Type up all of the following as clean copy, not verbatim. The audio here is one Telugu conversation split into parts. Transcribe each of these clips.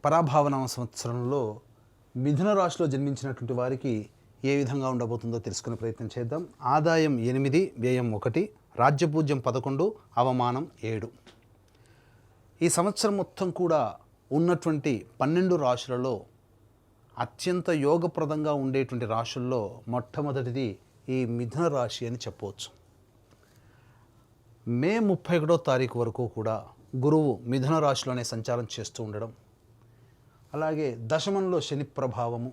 పరాభావనామ సంవత్సరంలో మిథున రాశిలో జన్మించినటువంటి వారికి ఏ విధంగా ఉండబోతుందో తెలుసుకునే ప్రయత్నం చేద్దాం. ఆదాయం 8, వ్యయం 1, రాజ్యపూజ్యం 11, అవమానం 7. ఈ సంవత్సరం మొత్తం కూడా ఉన్నటువంటి 12 రాశులలో అత్యంత యోగప్రదంగా ఉండేటువంటి రాశుల్లో మొట్టమొదటిది ఈ మిథున రాశి అని చెప్పవచ్చు. మే 31వ తారీఖు వరకు కూడా గురువు మిథున రాశిలోనే సంచారం చేస్తూ ఉండడం, అలాగే దశమంలో శని ప్రభావము,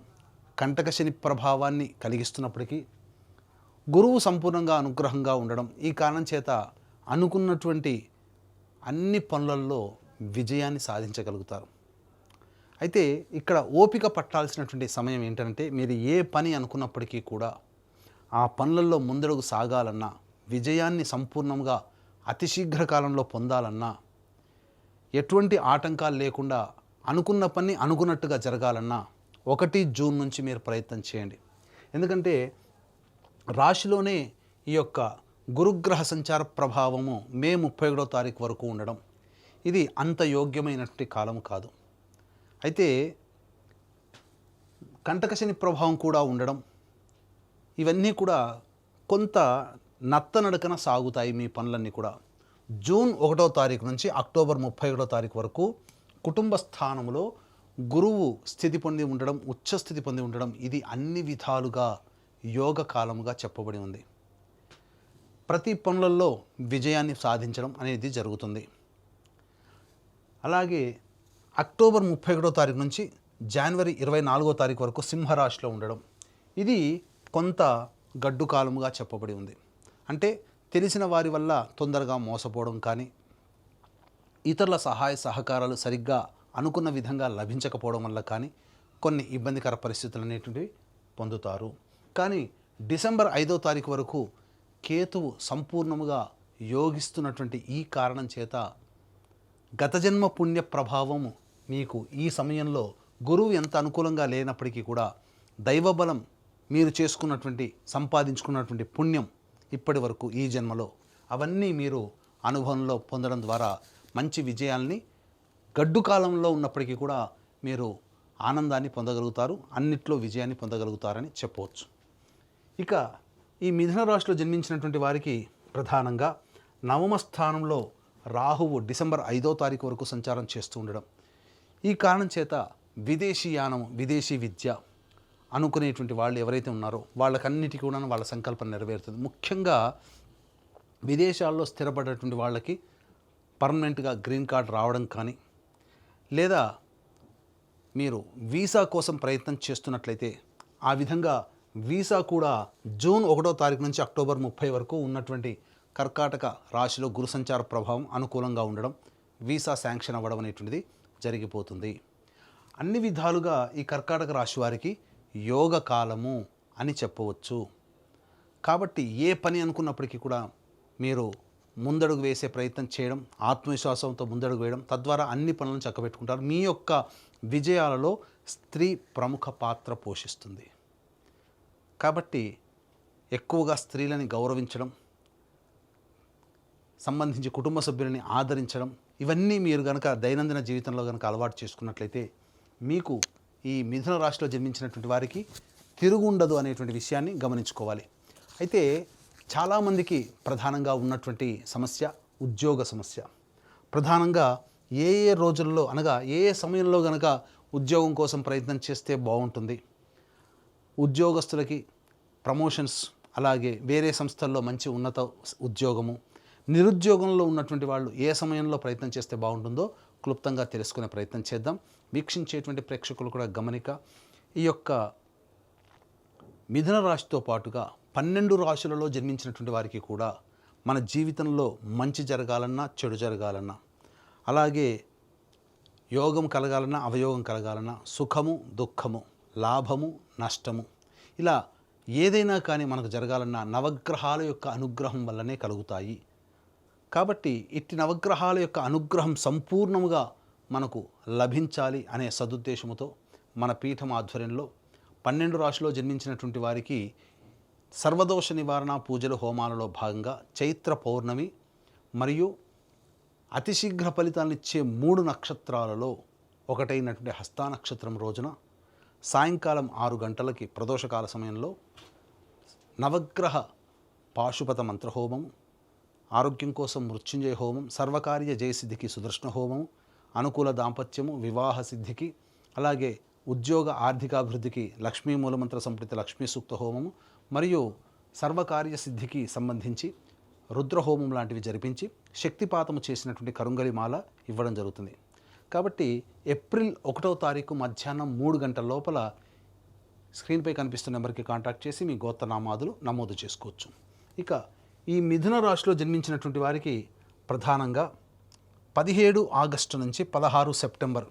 కంటక శని ప్రభావాన్ని కలిగిస్తున్నప్పటికీ గురువు సంపూర్ణంగా అనుగ్రహంగా ఉండడం, ఈ కారణం చేత అనుకున్నటువంటి అన్ని పనులలో విజయాన్ని సాధించగలుగుతారు. అయితే ఇక్కడ ఓపిక పట్టాల్సినటువంటి సమయం ఏంటంటే, మీరు ఏ పని అనుకున్నప్పటికీ కూడా ఆ పనులలో ముందడుగు సాగాలన్నా, విజయాన్ని సంపూర్ణంగా అతి శీఘ్ర కాలంలో పొందాలన్నా, ఎటువంటి ఆటంకాలు లేకుండా అనుకున్న పని అనుకున్నట్టుగా జరగాలన్నా 1 జూన్ నుంచి మీరు ప్రయత్నం చేయండి. ఎందుకంటే రాశిలోనే ఈ యొక్క గురుగ్రహ సంచార ప్రభావము మే 31వ తారీఖు వరకు ఉండడం, ఇది అంత యోగ్యమైనటువంటి కాలం కాదు. అయితే కంటకశని ప్రభావం కూడా ఉండడం, ఇవన్నీ కూడా కొంత నత్తనడకన సాగుతాయి మీ పనులన్నీ కూడా. జూన్ 1వ తారీఖు నుంచి అక్టోబర్ 31వ తారీఖు వరకు కుటుంబ స్థానంలో గురువు స్థితి పొంది ఉండడం, ఉచ్చస్థితి పొంది ఉండడం, ఇది అన్ని విధాలుగా యోగ కాలముగా చెప్పబడి ఉంది. ప్రతి పనులలో విజయాన్ని సాధించడం అనేది జరుగుతుంది. అలాగే అక్టోబర్ 31వ తారీఖు నుంచి జనవరి 24వ తారీఖు వరకు సింహరాశిలో ఉండడం, ఇది కొంత గడ్డు కాలముగా చెప్పబడి ఉంది. అంటే తెలిసిన వారి వల్ల తొందరగా మోసపోవడం కానీ, ఇతరుల సహాయ సహకారాలు సరిగ్గా అనుకున్న విధంగా లభించకపోవడం వల్ల కానీ కొన్ని ఇబ్బందికర పరిస్థితులు అనేటువంటివి పొందుతారు. కానీ డిసెంబర్ 5వ తారీఖు వరకు కేతువు సంపూర్ణముగా యోగిస్తున్నటువంటి ఈ కారణం చేత గత జన్మ పుణ్య ప్రభావము మీకు ఈ సమయంలో గురువు ఎంత అనుకూలంగా లేనప్పటికీ కూడా దైవబలం, మీరు చేసుకున్నటువంటి సంపాదించుకున్నటువంటి పుణ్యం ఇప్పటి వరకు ఈ జన్మలో అవన్నీ మీరు అనుభవంలో పొందడం ద్వారా మంచి విజయాల్ని గడ్డు కాలంలో ఉన్నప్పటికీ కూడా మీరు ఆనందాన్ని పొందగలుగుతారు, అన్నిట్లో విజయాన్ని పొందగలుగుతారని చెప్పవచ్చు. ఇక ఈ మిథున రాశిలో జన్మించినటువంటి వారికి ప్రధానంగా నవమ స్థానంలో రాహువు డిసెంబర్ 5వ తారీఖు వరకు సంచారం చేస్తూ ఉండడం, ఈ కారణం చేత విదేశీయానము, విదేశీ విద్య అనుకునేటువంటి వాళ్ళు ఎవరైతే ఉన్నారో వాళ్ళకన్నిటికీ కూడా వాళ్ళ సంకల్పం నెరవేరుతుంది. ముఖ్యంగా విదేశాల్లో స్థిరపడేటువంటి వాళ్ళకి పర్మనెంట్గా గ్రీన్ కార్డ్ రావడం కానీ, లేదా మీరు వీసా కోసం ప్రయత్నం చేస్తున్నట్లయితే ఆ విధంగా వీసా కూడా జూన్ 1వ తారీఖు నుంచి అక్టోబర్ 30 వరకు ఉన్నటువంటి కర్కాటక రాశిలో గురు సంచార ప్రభావం అనుకూలంగా ఉండడం, వీసా శాంక్షన్ అవ్వడం అనేటువంటిది జరిగిపోతుంది. అన్ని విధాలుగా ఈ కర్కాటక రాశి వారికి యోగ కాలము అని చెప్పవచ్చు. కాబట్టి ఏ పని అనుకున్నప్పటికీ కూడా మీరు ముందడుగు వేసే ప్రయత్నం చేయడం, ఆత్మవిశ్వాసంతో ముందడుగు వేయడం, తద్వారా అన్ని పనులను చక్కబెట్టుకుంటారు. మీ యొక్క విజయాలలో స్త్రీ ప్రముఖ పాత్ర పోషిస్తుంది. కాబట్టి ఎక్కువగా స్త్రీలని గౌరవించడం, సంబంధించి కుటుంబ సభ్యులని ఆదరించడం, ఇవన్నీ మీరు కనుక దైనందిన జీవితంలో కనుక అలవాటు చేసుకున్నట్లయితే మీకు ఈ మిథున రాశిలో జన్మించినటువంటి వారికి తిరుగుండదు అనేటువంటి విషయాన్ని గమనించుకోవాలి. అయితే చాలామందికి ప్రధానంగా ఉన్నటువంటి సమస్య ఉద్యోగ సమస్య. ప్రధానంగా ఏ ఏ రోజుల్లో అనగా ఏ ఏ సమయంలో కనుక ఉద్యోగం కోసం ప్రయత్నం చేస్తే బాగుంటుంది, ఉద్యోగస్తులకి ప్రమోషన్స్, అలాగే వేరే సంస్థల్లో మంచి ఉన్నత ఉద్యోగము, నిరుద్యోగంలో ఉన్నటువంటి వాళ్ళు ఏ సమయంలో ప్రయత్నం చేస్తే బాగుంటుందో క్లుప్తంగా తెలుసుకునే ప్రయత్నం చేద్దాం. వీక్షించేటువంటి ప్రేక్షకులు కూడా గమనిక, ఈ యొక్క మిథున రాశితో పాటుగా 12 రాశులలో జన్మించినటువంటి వారికి కూడా మన జీవితంలో మంచి జరగాలన్నా, చెడు జరగాలన్నా, అలాగే యోగం కలగాలన్నా, అవయోగం కలగాలన్నా, సుఖము దుఃఖము, లాభము నష్టము, ఇలా ఏదైనా కానీ మనకు జరగాలన్నా నవగ్రహాల యొక్క అనుగ్రహం వల్లనే కలుగుతాయి. కాబట్టి ఇట్టి నవగ్రహాల యొక్క అనుగ్రహం సంపూర్ణముగా మనకు లభించాలి అనే సదుద్దేశముతో మన పీఠం ఆధ్వర్యంలో 12 రాశిలో జన్మించినటువంటి వారికి సర్వదోష నివారణ పూజలు హోమాలలో భాగంగా చైత్ర పౌర్ణమి మరియు అతి శీఘ్ర ఫలితాలనిచ్చే 3 నక్షత్రాలలో ఒకటైనటువంటి హస్తా నక్షత్రం రోజున సాయంకాలం 6 గంటలకి ప్రదోషకాల సమయంలో నవగ్రహ పాశుపత మంత్రహోమం, ఆరోగ్యం కోసం మృత్యుంజయ హోమం, సర్వకార్య జయసిద్ధికి సుదర్శన హోమం, అనుకూల దాంపత్యము, వివాహ సిద్ధికి, అలాగే ఉద్యోగ ఆర్థికాభివృద్ధికి లక్ష్మీ మూలమంత్ర సంప్రీత లక్ష్మీ సూక్త హోమము మరియు సర్వకార్య సిద్ధికి సంబంధించి రుద్రహోమం లాంటివి జరిపించి శక్తిపాతము చేసినటువంటి కరుంగలి మాల ఇవ్వడం జరుగుతుంది. కాబట్టి ఏప్రిల్ 1వ తారీఖు మధ్యాహ్నం 3 గంటల లోపల స్క్రీన్పై కనిపిస్తున్న నెంబర్కి కాంటాక్ట్ చేసి మీ గోత్రనామాదులు నమోదు చేసుకోవచ్చు. ఇక ఈ మిథున రాశిలో జన్మించినటువంటి వారికి ప్రధానంగా 17 ఆగస్టు నుంచి 16 సెప్టెంబర్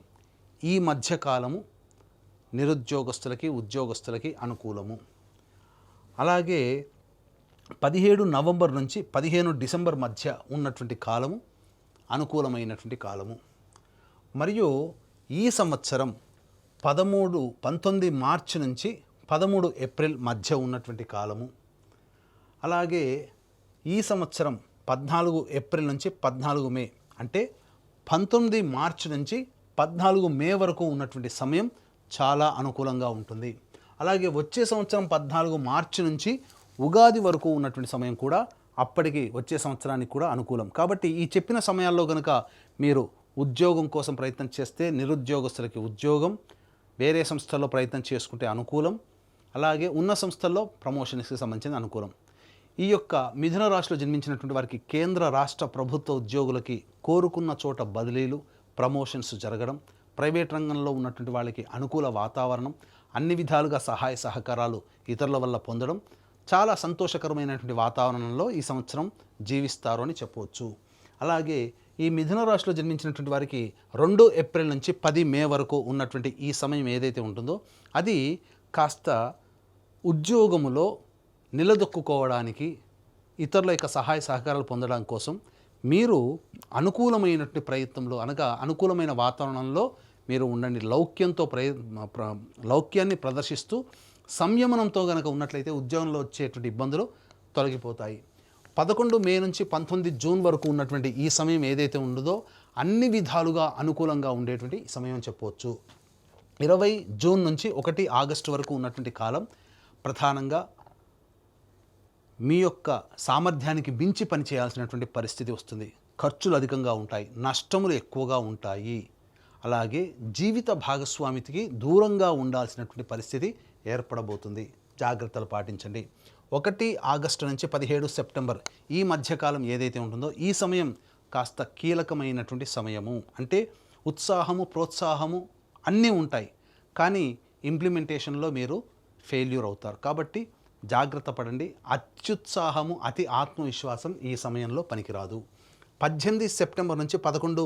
ఈ మధ్యకాలము నిరుద్యోగస్తులకి ఉద్యోగస్తులకి అనుకూలము. అలాగే 17 నవంబర్ నుంచి 15 డిసెంబర్ మధ్య ఉన్నటువంటి కాలము అనుకూలమైనటువంటి కాలము. మరియు ఈ సంవత్సరం 19 మార్చి నుంచి 13 ఏప్రిల్ మధ్య ఉన్నటువంటి కాలము. అలాగే ఈ సంవత్సరం 14 ఏప్రిల్ నుంచి 14 మే అంటే 19 మార్చి నుంచి 14 మే వరకు ఉన్నటువంటి సమయం చాలా అనుకూలంగా ఉంటుంది. అలాగే వచ్చే సంవత్సరం 14 మార్చి నుంచి ఉగాది వరకు ఉన్నటువంటి సమయం కూడా అప్పటికి వచ్చే సంవత్సరానికి కూడా అనుకూలం. కాబట్టి ఈ చెప్పిన సమయాల్లో కనుక మీరు ఉద్యోగం కోసం ప్రయత్నం చేస్తే నిరుద్యోగస్తులకి ఉద్యోగం, వేరే సంస్థల్లో ప్రయత్నం చేసుకుంటే అనుకూలం, అలాగే ఉన్న సంస్థల్లో ప్రమోషన్స్కి సంబంధించిన అనుకూలం. ఈ యొక్క మిథున రాశిలో జన్మించినటువంటి వారికి కేంద్ర రాష్ట్ర ప్రభుత్వ ఉద్యోగులకి కోరుకున్న చోట బదిలీలు, ప్రమోషన్స్ జరగడం, ప్రైవేట్ రంగంలో ఉన్నటువంటి వాళ్ళకి అనుకూల వాతావరణం, అన్ని విధాలుగా సహాయ సహకారాలు ఇతరుల వల్ల పొందడం, చాలా సంతోషకరమైనటువంటి వాతావరణంలో ఈ సంవత్సరం జీవిస్తారు అని చెప్పవచ్చు. అలాగే ఈ మిథున రాశిలో జన్మించినటువంటి వారికి 2 ఏప్రిల్ నుంచి 10 మే వరకు ఉన్నటువంటి ఈ సమయం ఏదైతే ఉంటుందో అది కాస్త ఉద్యోగములో నిలదొక్కుకోవడానికి, ఇతరుల యొక్క సహాయ సహకారాలు పొందడం కోసం మీరు అనుకూలమైనటువంటి ప్రయత్నంలో అనగా అనుకూలమైన వాతావరణంలో మీరు ఉండండి. లౌక్యాన్ని ప్రదర్శిస్తూ సంయమనంతో కనుక ఉన్నట్లయితే ఉద్యోగంలో వచ్చేటువంటి ఇబ్బందులు తొలగిపోతాయి. 11 మే నుంచి 19 జూన్ వరకు ఉన్నటువంటి ఈ సమయం ఏదైతే ఉండదో అన్ని విధాలుగా అనుకూలంగా ఉండేటువంటి సమయం చెప్పవచ్చు. 20 జూన్ నుంచి 1 ఆగస్టు వరకు ఉన్నటువంటి కాలం ప్రధానంగా మీ యొక్క సామర్థ్యానికి మించి పనిచేయాల్సినటువంటి పరిస్థితి వస్తుంది. ఖర్చులు అధికంగా ఉంటాయి, నష్టములు ఎక్కువగా ఉంటాయి. అలాగే జీవిత భాగస్వామికి దూరంగా ఉండాల్సినటువంటి పరిస్థితి ఏర్పడబోతుంది. జాగ్రత్తలు పాటించండి. 1 ఆగస్టు నుంచి 17 సెప్టెంబర్ ఈ మధ్యకాలం ఏదైతే ఉంటుందో ఈ సమయం కాస్త కీలకమైనటువంటి సమయము. అంటే ఉత్సాహము, ప్రోత్సాహము అన్నీ ఉంటాయి, కానీ ఇంప్లిమెంటేషన్లో మీరు ఫెయిల్యూర్ అవుతారు. కాబట్టి జాగ్రత్త పడండి. అత్యుత్సాహము, అతి ఆత్మవిశ్వాసం ఈ సమయంలో పనికిరాదు. 18 సెప్టెంబర్ నుంచి 11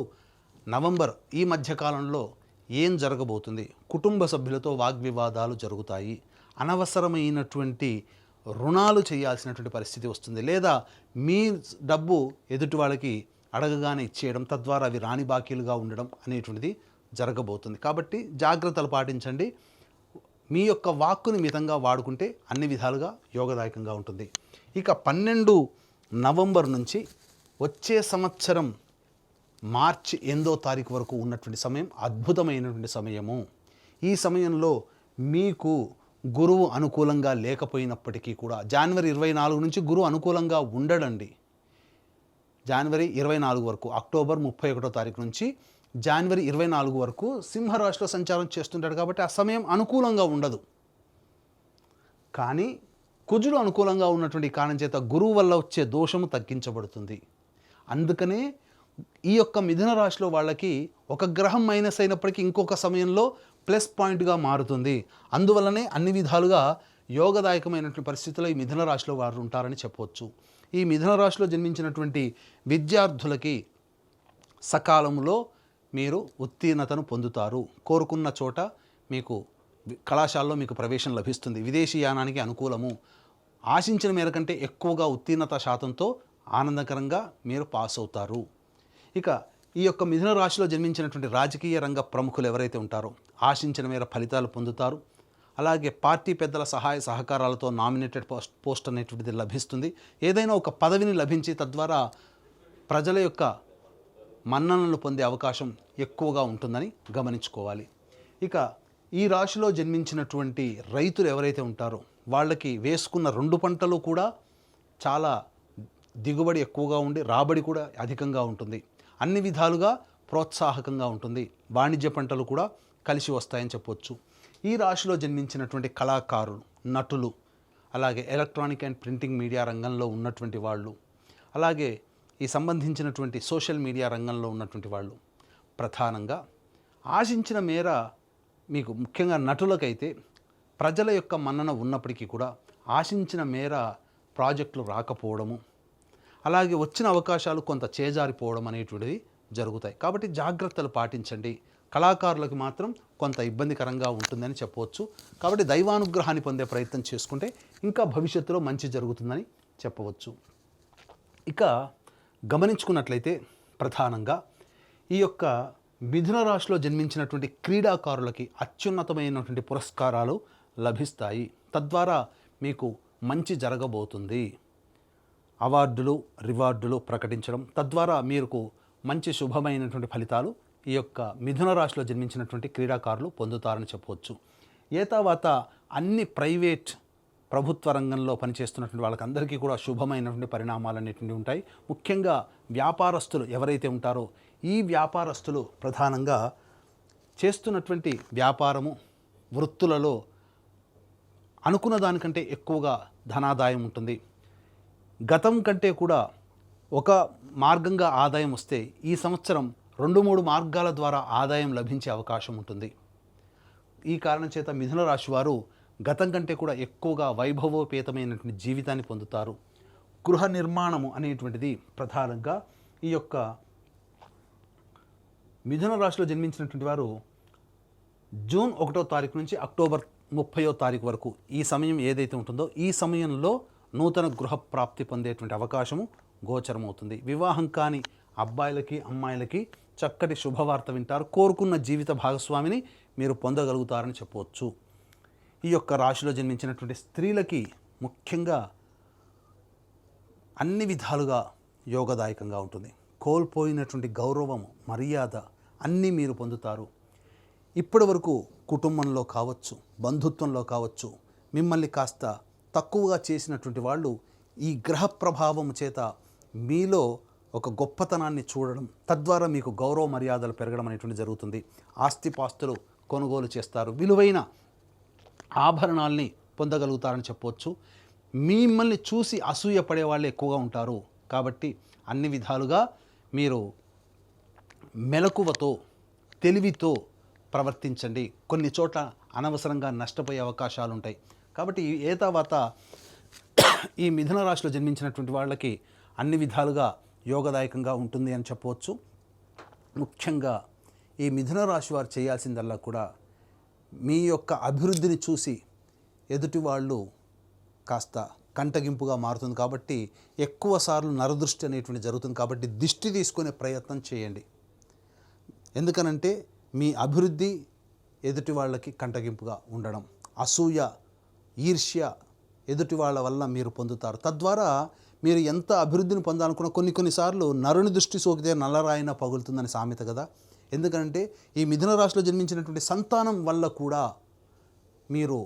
నవంబర్ ఈ మధ్యకాలంలో ఏం జరగబోతుంది? కుటుంబ సభ్యులతో వాగ్వివాదాలు జరుగుతాయి. అనవసరమైనటువంటి రుణాలు చేయాల్సినటువంటి పరిస్థితి వస్తుంది, లేదా మీ డబ్బు ఎదుటి వాళ్ళకి అడగగానే ఇచ్చేయడం, తద్వారా అవి రాని బాకీలుగా ఉండడం అనేటువంటిది జరగబోతుంది. కాబట్టి జాగ్రత్తలు పాటించండి. మీ యొక్క వాక్కుని మితంగా వాడుకుంటే అన్ని విధాలుగా యోగదాయకంగా ఉంటుంది. ఇక 12 నవంబర్ నుంచి వచ్చే సంవత్సరం మార్చి 8వ తారీఖు వరకు ఉన్నటువంటి సమయం అద్భుతమైనటువంటి సమయము. ఈ సమయంలో మీకు గురువు అనుకూలంగా లేకపోయినప్పటికీ కూడా జనవరి 24 నుంచి గురువు అనుకూలంగా ఉండడండి. జనవరి 24 వరకు, అక్టోబర్ 31వ తారీఖు నుంచి జనవరి 24 వరకు సింహరాశిలో సంచారం చేస్తుంటాడు. కాబట్టి ఆ సమయం అనుకూలంగా ఉండదు. కానీ కుజుడు అనుకూలంగా ఉన్నటువంటి కారణం చేత గురువు వల్ల వచ్చే దోషము తగ్గించబడుతుంది. అందుకనే ఈ యొక్క మిథున రాశిలో వాళ్ళకి ఒక గ్రహం మైనస్ అయినప్పటికీ ఇంకొక సమయంలో ప్లస్ పాయింట్గా మారుతుంది. అందువల్లనే అన్ని విధాలుగా యోగదాయకమైనటువంటి పరిస్థితుల్లో ఈ మిథున రాశిలో వారు ఉంటారని చెప్పవచ్చు. ఈ మిథున రాశిలో జన్మించినటువంటి విద్యార్థులకి సకాలంలో మీరు ఉత్తీర్ణతను పొందుతారు. కోరుకున్న చోట మీకు కళాశాలలో మీకు ప్రవేశం లభిస్తుంది. విదేశీ యానానికి అనుకూలము. ఆశించిన మేర కంటే ఎక్కువగా ఉత్తీర్ణత శాతంతో ఆనందకరంగా మీరు పాస్ అవుతారు. ఇక ఈ యొక్క మిథున రాశిలో జన్మించినటువంటి రాజకీయ రంగ ప్రముఖులు ఎవరైతే ఉంటారో ఆశించిన మేర ఫలితాలు పొందుతారు. అలాగే పార్టీ పెద్దల సహాయ సహకారాలతో నామినేటెడ్ పోస్ట్ అనేటువంటిది లభిస్తుంది. ఏదైనా ఒక పదవిని లభించి తద్వారా ప్రజల యొక్క మన్ననలు పొందే అవకాశం ఎక్కువగా ఉంటుందని గమనించుకోవాలి. ఇక ఈ రాశిలో జన్మించినటువంటి రైతులు ఎవరైతే ఉంటారో వాళ్ళకి వేసుకున్న 2 పంటలు కూడా చాలా దిగుబడి ఎక్కువగా ఉండి రాబడి కూడా అధికంగా ఉంటుంది. అన్ని విధాలుగా ప్రోత్సాహకంగా ఉంటుంది. వాణిజ్య పంటలు కూడా కలిసి వస్తాయని చెప్పొచ్చు. ఈ రాశిలో జన్మించినటువంటి కళాకారులు, నటులు, అలాగే ఎలక్ట్రానిక్ అండ్ ప్రింటింగ్ మీడియా రంగంలో ఉన్నటువంటి వాళ్ళు, అలాగే ఈ సంబంధించినటువంటి సోషల్ మీడియా రంగంలో ఉన్నటువంటి వాళ్ళు ప్రధానంగా ఆశించిన మేర, మీకు ముఖ్యంగా నటులకైతే ప్రజల యొక్క మన్నన ఉన్నప్పటికీ కూడా ఆశించిన మేర ప్రాజెక్టులు రాకపోవడము, అలాగే వచ్చిన అవకాశాలు కొంత చేజారిపోవడం అనేటువంటిది జరుగుతాయి. కాబట్టి జాగ్రత్తలు పాటించండి. కళాకారులకు మాత్రం కొంత ఇబ్బందికరంగా ఉంటుందని చెప్పవచ్చు. కాబట్టి దైవానుగ్రహాన్ని పొందే ప్రయత్నం చేసుకుంటే ఇంకా భవిష్యత్తులో మంచి జరుగుతుందని చెప్పవచ్చు. ఇక గమనించుకున్నట్లయితే ప్రధానంగా ఈ యొక్క మిథున రాశిలో జన్మించినటువంటి క్రీడాకారులకి అత్యున్నతమైనటువంటి పురస్కారాలు లభిస్తాయి. తద్వారా మీకు మంచి జరగబోతుంది. అవార్డులు, రివార్డులు ప్రకటించడం, తద్వారా మీకు మంచి శుభమైనటువంటి ఫలితాలు ఈ యొక్క మిథున రాశిలో జన్మించినటువంటి క్రీడాకారులు పొందుతారని చెప్పవచ్చు. ఏతావాత అన్ని ప్రైవేట్ ప్రభుత్వ రంగంలో పనిచేస్తున్నటువంటి వాళ్ళకందరికీ కూడా శుభమైనటువంటి పరిణామాలు అనేటువంటివి ఉంటాయి. ముఖ్యంగా వ్యాపారస్తులు ఎవరైతే ఉంటారో ఈ వ్యాపారస్తులు ప్రధానంగా చేస్తున్నటువంటి వ్యాపారము, వృత్తులలో అనుకున్న దానికంటే ఎక్కువగా ధనాదాయం ఉంటుంది. గతం కంటే కూడా ఒక మార్గంగా ఆదాయం వస్తే ఈ సంవత్సరం 2-3 మార్గాల ద్వారా ఆదాయం లభించే అవకాశం ఉంటుంది. ఈ కారణం చేత మిథున రాశి వారు గతం కంటే కూడా ఎక్కువగా వైభవోపేతమైనటువంటి జీవితాన్ని పొందుతారు. గృహ నిర్మాణము అనేటువంటిది ప్రధానంగా ఈ యొక్క మిథున రాశిలో జన్మించినటువంటి వారు జూన్ 1వ తారీఖు నుంచి అక్టోబర్ 30వ తారీఖు వరకు ఈ సమయం ఏదైతే ఉంటుందో ఈ సమయంలో నూతన గృహ ప్రాప్తి పొందేటువంటి అవకాశము గోచరమవుతుంది. వివాహం కాని అబ్బాయిలకి, అమ్మాయిలకి చక్కటి శుభవార్త వింటారు. కోరుకున్న జీవిత భాగస్వామిని మీరు పొందగలుగుతారని చెప్పవచ్చు. ఈ యొక్క రాశిలో జన్మించినటువంటి స్త్రీలకి ముఖ్యంగా అన్ని విధాలుగా యోగదాయకంగా ఉంటుంది. కోల్పోయినటువంటి గౌరవము, మర్యాద అన్నీ మీరు పొందుతారు. ఇప్పటి వరకు కుటుంబంలో కావచ్చు, బంధుత్వంలో కావచ్చు, మిమ్మల్ని కాస్త తక్కువగా చేసినటువంటి వాళ్ళు ఈ గ్రహ ప్రభావం చేత మీలో ఒక గొప్పతనాన్ని చూడడం, తద్వారా మీకు గౌరవ మర్యాదలు పెరగడం అనేటువంటి జరుగుతుంది. ఆస్తిపాస్తులు కొనుగోలు చేస్తారు. విలువైన ఆభరణాల్ని పొందగలుగుతారని చెప్పవచ్చు. మిమ్మల్ని చూసి అసూయ పడే వాళ్ళు ఎక్కువగా ఉంటారు. కాబట్టి అన్ని విధాలుగా మీరు మెలకువతో, తెలివితో ప్రవర్తించండి. కొన్ని చోట్ల అనవసరంగా నష్టపోయే అవకాశాలు ఉంటాయి. కాబట్టి ఏతావాత ఈ మిథున రాశిలో జన్మించినటువంటి వాళ్ళకి అన్ని విధాలుగా యోగదాయకంగా ఉంటుంది అని చెప్పవచ్చు. ముఖ్యంగా ఈ మిథున రాశి వారు చేయాల్సిందల్లా కూడా మీ యొక్క అభివృద్ధిని చూసి ఎదుటి వాళ్ళు కాస్త కంటగింపుగా మారుతుంది. కాబట్టి ఎక్కువ సార్లు నరదృష్టి అనేటువంటి జరుగుతుంది. కాబట్టి దిష్టి తీసుకునే ప్రయత్నం చేయండి. ఎందుకనంటే మీ అభివృద్ధి ఎదుటి వాళ్ళకి కంటగింపుగా ఉండడం, అసూయ, ఈర్ష్య ఎదుటి వాళ్ళ వల్ల మీరు పొందుతారు. తద్వారా మీరు ఎంత అభివృద్ధిని పొందాలనుకున్న కొన్నిసార్లు నరుని దృష్టి సోకితే నల్లరాయిన పగులుతుందని సామెత కదా. ఎందుకంటే ఈ మిథున రాశిలో జన్మించినటువంటి సంతానం వల్ల కూడా మీరు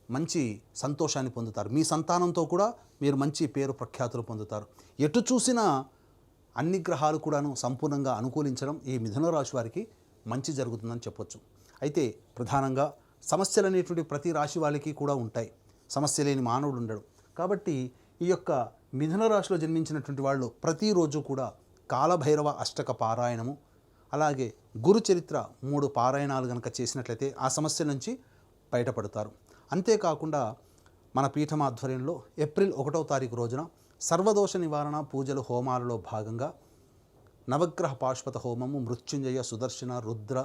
మంచి సంతోషాన్ని పొందుతారు. మీ సంతానంతో కూడా మీరు మంచి పేరు ప్రఖ్యాతులు పొందుతారు. ఎటు చూసినా అన్ని గ్రహాలు కూడాను సంపూర్ణంగా అనుకూలించడం ఈ మిథున రాశి వారికి మంచి జరుగుతుందని చెప్పొచ్చు. అయితే ప్రధానంగా సమస్యలు అనేటువంటి ప్రతి రాశి వాళ్ళకి కూడా ఉంటాయి. సమస్య లేని మానవుడు ఉండడు. కాబట్టి ఈ యొక్క మిథున రాశిలో జన్మించినటువంటి వాళ్ళు ప్రతిరోజు కూడా కాలభైరవ అష్టక పారాయణము, అలాగే గురు చరిత్ర 3 పారాయణాలు కనుక చేసినట్లయితే ఆ సమస్య నుంచి బయటపడతారు. అంతేకాకుండా మన పీఠం ఆధ్వర్యంలో ఏప్రిల్ 1వ తారీఖు రోజున సర్వదోష నివారణ పూజలు హోమాలలో భాగంగా నవగ్రహ పాశుపత హోమము, మృత్యుంజయ, సుదర్శన, రుద్ర,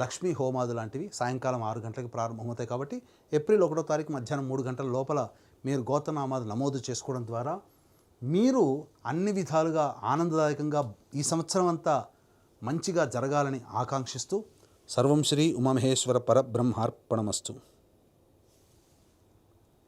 లక్ష్మీ హోమాలు లాంటివి సాయంకాలం 6 గంటలకు ప్రారంభమవుతాయి. కాబట్టి ఏప్రిల్ 1వ తారీఖు మధ్యాహ్నం 3 గంటల లోపల మీరు గోత్రనామాలు నమోదు చేసుకోవడం ద్వారా మీరు అన్ని విధాలుగా ఆనందదాయకంగా ఈ సంవత్సరం అంతా మంచిగా జరగాలని ఆకాంక్షిస్తూ సర్వం శ్రీ ఉమామహేశ్వర పరబ్రహ్మార్పణమస్తు.